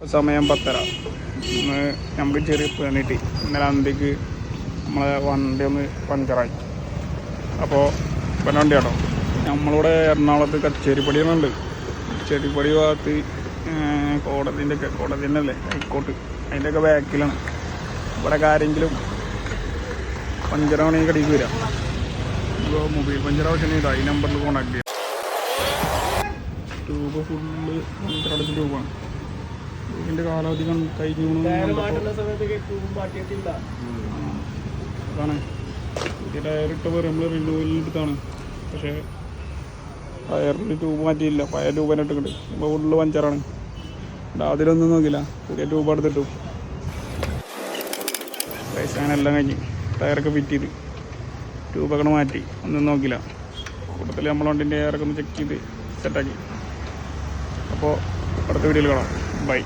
സമയം 10:30. ഇന്ന് നമുക്ക് ചെറിയ പണിട്ടി ഇന്നലെ അന്തിക്ക് നമ്മളെ വണ്ടി ഒന്ന് പഞ്ചറായി. അപ്പോൾ പിന്നെ വണ്ടി കേട്ടോ നമ്മളിവിടെ എറണാകുളത്ത് കച്ചേരിപ്പടിയുണ്ട്. കച്ചേരിപ്പടി ഭാഗത്ത് കോടതിൻ്റെ അല്ലേ ഹൈക്കോർട്ട് അതിൻ്റെയൊക്കെ ബാക്കിലാണ്. ഇവിടെ ആരെങ്കിലും പഞ്ചറാണെങ്കിൽ കടിക്ക് വരാം. ഇപ്പോൾ മൊബൈൽ പഞ്ചർ ആവശ്യമുണ്ട്. ഈ നമ്പറിൽ കോൺടാക്ട് ചെയ്യാം. ട്യൂബ് ഫുള്ള് പഞ്ചറടിച്ച ട്യൂബാണ്. ഇതിൻ്റെ കാലാവധി കഴിഞ്ഞു. അതാണ് ഇത് ടയറിട്ട് നമ്മൾ റിന്യൂവലിൽ എടുത്താണ്. പക്ഷേ ടയറിൽ ട്യൂബ് മാറ്റിയില്ല. പഴയ ട്യൂബ് തന്നെ ഇട്ടിട്ടുണ്ട്. ഇപ്പോൾ ഫുള്ള് പഞ്ചറാണ്. അതിലൊന്നും നോക്കില്ല. പുതിയ ട്യൂബ് എടുത്തിട്ടു. പൈസ എല്ലാം കഴിഞ്ഞ് ടയറൊക്കെ ഫിറ്റ് ചെയ്ത് ട്യൂബൊക്കെ മാറ്റി ഒന്നും നോക്കില്ല. കൂട്ടത്തിൽ നമ്മൾ വണ്ടിൻ്റെ എയറൊക്കെ ഒന്ന് ചെക്ക് ചെയ്ത് സെറ്റാക്കി. അപ്പോൾ അടുത്ത വീഡിയോയിൽ കാണാം. ബൈ.